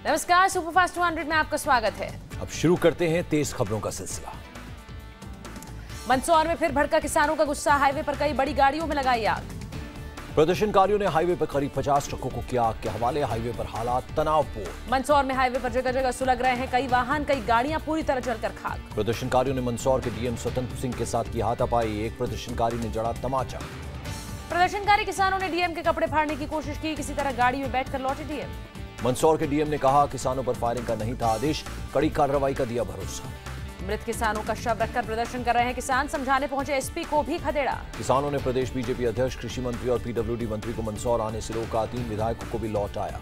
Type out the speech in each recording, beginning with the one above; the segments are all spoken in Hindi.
नमस्कार, सुपरफास्ट 200 में आपका स्वागत है। अब शुरू करते हैं तेज खबरों का सिलसिला। मंदसौर में फिर भड़का किसानों का गुस्सा, हाईवे पर कई बड़ी गाड़ियों में लगाई आग। प्रदर्शनकारियों ने हाईवे पर करीब 50 ट्रकों को किया आग के हवाले। हाईवे पर हालात तनावपूर्ण। मंदसौर में हाईवे पर जगह जगह सुलग रहे हैं कई वाहन, कई गाड़ियां पूरी तरह जलकर खाक। प्रदर्शनकारियों ने मंदसौर के डीएम स्वतंत्र सिंह के साथ की हाथापाई। एक प्रदर्शनकारी ने जड़ा तमाचा। प्रदर्शनकारी किसानों ने डीएम के कपड़े फाड़ने की कोशिश की, किसी तरह गाड़ी में बैठकर लौटे डीएम। मंदसौर के डीएम ने कहा किसानों पर फायरिंग का नहीं था आदेश, कड़ी कार्रवाई का दिया भरोसा। मृत किसानों का शव रखकर प्रदर्शन कर रहे हैं किसान, समझाने पहुंचे एसपी को भी खदेड़ा। किसानों ने प्रदेश बीजेपी अध्यक्ष, कृषि मंत्री और पीडब्ल्यूडी मंत्री को मंदसौर आने से रोका। 3 विधायकों को भी लौट आया।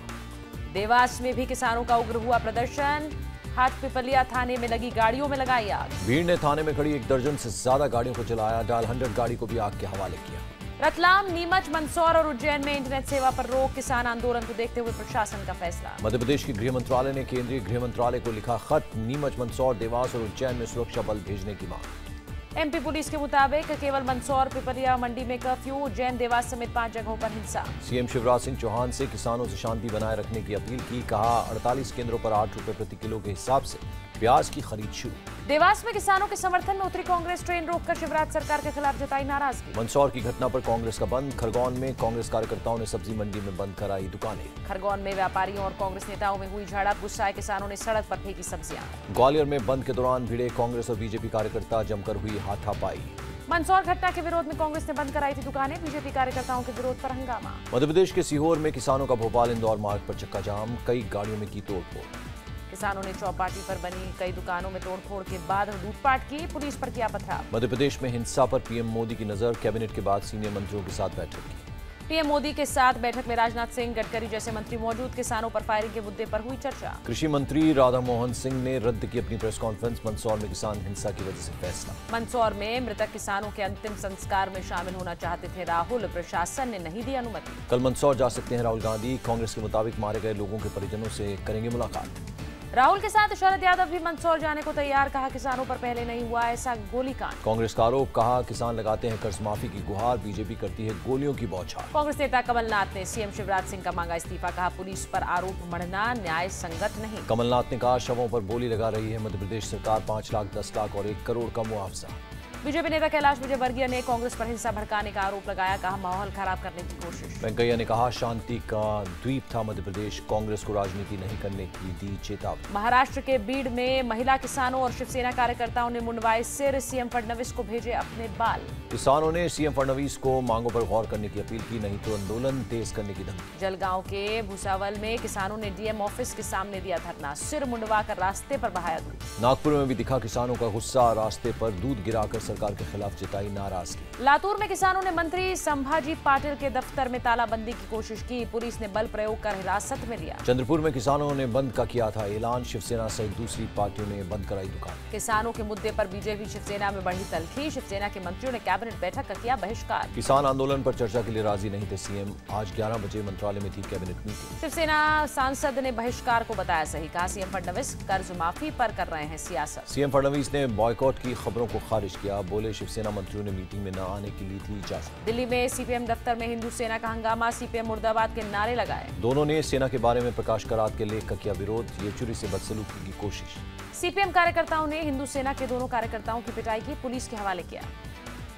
देवास में भी किसानों का उग्र हुआ प्रदर्शन, हाट पिपलिया थाने में लगी गाड़ियों में लगाई आग। भीड़ ने थाने में खड़ी 1 दर्जन से ज्यादा गाड़ियों को जलाया। डायल 100 गाड़ी को भी आग के हवाले किया। रतलाम, नीमच, मंदसौर और उज्जैन में इंटरनेट सेवा पर रोक, किसान आंदोलन को देखते हुए प्रशासन का फैसला। मध्य प्रदेश के गृह मंत्रालय ने केंद्रीय गृह मंत्रालय को लिखा खत, नीमच, मंदसौर, देवास और उज्जैन में सुरक्षा बल भेजने की मांग। एमपी पुलिस के मुताबिक केवल मंदसौर, पिपलिया, मंडी में कर्फ्यू, उज्जैन, देवास समेत 5 जगहों पर हिंसा। सीएम शिवराज सिंह चौहान से किसानों से शांति बनाए रखने की अपील की। कहा 48 केंद्रों पर 8 रुपए प्रति किलो के हिसाब से प्याज की खरीद शुरू। देवास में किसानों के समर्थन में उतरी कांग्रेस, ट्रेन रोककर शिवराज सरकार के खिलाफ जताई नाराजगी। मंदसौर की घटना पर कांग्रेस का बंद। खरगोन में कांग्रेस कार्यकर्ताओं ने सब्जी मंडी में बंद कराई दुकानें। खरगोन में व्यापारियों और कांग्रेस नेताओं में हुई झड़प, गुस्साए किसानों ने सड़क पर फेंकी सब्जियां। ग्वालियर में बंद के दौरान भिड़े कांग्रेस और बीजेपी कार्यकर्ता, जमकर हुई हाथापाई। मंदसौर घटना के विरोध में कांग्रेस ने बंद कराई थी दुकानें, बीजेपी कार्यकर्ताओं के विरोध पर हंगामा। मध्य प्रदेश के सीहोर में किसानों का भोपाल इंदौर मार्ग पर चक्का जाम, कई गाड़ियों में की तोड़फोड़। किसानों ने चौपाटी पर बनी कई दुकानों में तोड़फोड़ के बाद लूटपाट की, पुलिस पर किया पथराव। मध्य प्रदेश में हिंसा पर पीएम मोदी की नजर, कैबिनेट के बाद सीनियर मंत्रियों के साथ बैठक की। पीएम मोदी के साथ बैठक में राजनाथ सिंह, गडकरी जैसे मंत्री मौजूद, किसानों पर फायरिंग के मुद्दे पर हुई चर्चा। कृषि मंत्री राधा मोहन सिंह ने रद्द की अपनी प्रेस कॉन्फ्रेंस, मंदसौर में किसान हिंसा की वजह से फैसला। मंदसौर में मृतक किसानों के अंतिम संस्कार में शामिल होना चाहते थे राहुल, प्रशासन ने नहीं दी अनुमति। कल मंदसौर जा सकते हैं राहुल गांधी, कांग्रेस के मुताबिक मारे गए लोगों के परिजनों से करेंगे मुलाकात। राहुल के साथ शरद यादव भी मंदसौर जाने को तैयार, कहा किसानों पर पहले नहीं हुआ ऐसा गोलीकांड। कांग्रेस का आरोप, कहा किसान लगाते हैं कर्ज माफी की गुहार, बीजेपी करती है गोलियों की बौछार। कांग्रेस नेता कमलनाथ ने सीएम शिवराज सिंह का मांगा इस्तीफा, कहा पुलिस पर आरोप मढ़ना न्याय संगत नहीं। कमलनाथ ने कहा शवों पर बोली लगा रही है मध्य प्रदेश सरकार, 5 लाख, 10 लाख और 1 करोड़ का मुआवजा। बीजेपी नेता कैलाश विजयवर्गीय ने कांग्रेस पर हिंसा भड़काने का आरोप लगाया, कहा माहौल खराब करने की कोशिश। वेंकैया ने कहा शांति का द्वीप था मध्य प्रदेश, कांग्रेस को राजनीति नहीं करने की दी चेतावनी। महाराष्ट्र के बीड में महिला किसानों और शिवसेना कार्यकर्ताओं ने मुंडवाए सिर, सीएम फडणवीस को भेजे अपने बाल। किसानों ने सीएम फडणवीस को मांगों पर गौर करने की अपील की, नहीं तो आंदोलन तेज करने की धमकी। जलगांव के भूसावल में किसानों ने डीएम ऑफिस के सामने दिया धरना, सिर मुंडवा कर रास्ते पर बहाया दूध। नागपुर में भी दिखा किसानों का गुस्सा, रास्ते पर दूध गिराकर सरकार के खिलाफ जताई नाराजगी। लातूर में किसानों ने मंत्री संभाजी पाटिल के दफ्तर में तालाबंदी की कोशिश की, पुलिस ने बल प्रयोग कर हिरासत में लिया। चंद्रपुर में किसानों ने बंद का किया था ऐलान, शिवसेना सहित दूसरी पार्टियों ने बंद कराई दुकान। किसानों के मुद्दे पर बीजेपी शिवसेना में बढ़ी तल्खी, शिवसेना के मंत्रियों ने कैबिनेट बैठक का किया बहिष्कार। किसान आंदोलन पर चर्चा के लिए राजी नहीं थे सीएम, आज 11 बजे मंत्रालय में थी कैबिनेट मीटिंग। शिवसेना सांसद ने बहिष्कार को बताया सही, कहा सीएम फडणवीस कर्ज माफी पर कर रहे हैं सियासत। सीएम फडणवीस ने बॉयकॉट की खबरों को खारिज किया, बोले शिवसेना मंत्रियों ने मीटिंग में न आने के लिए थी इजाजत। दिल्ली में सीपीएम दफ्तर में हिंदू सेना का हंगामा, सीपीएम मुर्दाबाद के नारे लगाए। दोनों ने सेना के बारे में प्रकाश करात के लेख का किया विरोध, येचुरी से बदसलूकी की कोशिश। सीपीएम कार्यकर्ताओं ने हिंदू सेना के दोनों कार्यकर्ताओं की पिटाई की, पुलिस के हवाले किया।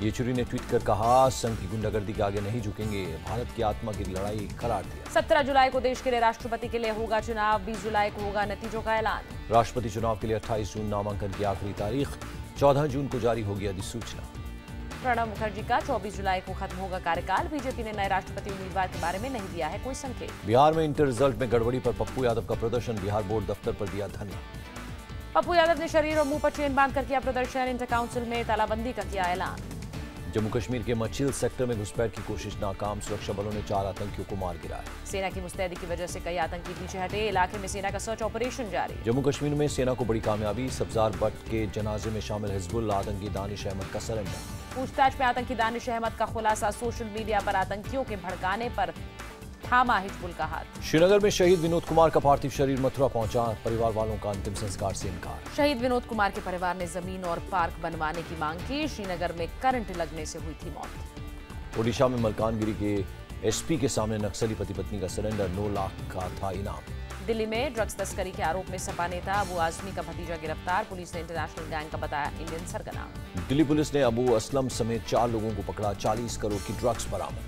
येचुरी ने ट्वीट कर कहा संघ की गुंडागर्दी के आगे नहीं झुकेंगे, भारत की आत्मा की लड़ाई करार दिया। 17 जुलाई को देश के लिए राष्ट्रपति के लिए होगा चुनाव, 20 जुलाई को होगा नतीजों का ऐलान। राष्ट्रपति चुनाव के लिए 28 जून नामांकन की आखिरी तारीख, 14 जून को जारी होगी अधिसूचना। प्रणब मुखर्जी का 24 जुलाई को खत्म होगा कार्यकाल, बीजेपी ने नए राष्ट्रपति उम्मीदवार के बारे में नहीं दिया है कोई संकेत। बिहार में इंटर रिजल्ट में गड़बड़ी पर पप्पू यादव का प्रदर्शन, बिहार बोर्ड दफ्तर पर दिया धरना। पप्पू यादव ने शरीर और मुंह पर चेन बांधकर किया प्रदर्शन, इंटर काउंसिल में तालाबंदी का किया ऐलान। जम्मू कश्मीर के मचिल सेक्टर में घुसपैठ की कोशिश नाकाम, सुरक्षा बलों ने 4 आतंकियों को मार गिराया। सेना की मुस्तैदी की वजह से कई आतंकी पीछे हटे, इलाके में सेना का सर्च ऑपरेशन जारी। जम्मू कश्मीर में सेना को बड़ी कामयाबी, सब्जार बट के जनाजे में शामिल हिजबुल आतंकी दानिश अहमद का सरेंडर। पूछताछ में आतंकी दानिश अहमद का खुलासा, सोशल मीडिया पर आतंकियों के भड़काने पर थामा हिजबुल का हाथ। श्रीनगर में शहीद विनोद कुमार का पार्थिव शरीर मथुरा पहुंचा, परिवार वालों का अंतिम संस्कार से इनकार। शहीद विनोद कुमार के परिवार ने जमीन और पार्क बनवाने की मांग की, श्रीनगर में करंट लगने से हुई थी मौत। ओडिशा में मलकानगिरी के एसपी के सामने नक्सली पति पत्नी का सरेंडर, 9 लाख का था इनाम। दिल्ली में ड्रग्स तस्करी के आरोप में सपा नेता अबू आजमी का भतीजा गिरफ्तार। पुलिस ने इंटरनेशनल गैंग का बताया इंडियन सरगना। दिल्ली पुलिस ने अबू असलम समेत 4 लोगों को पकड़ा। 40 करोड़ की ड्रग्स बरामद।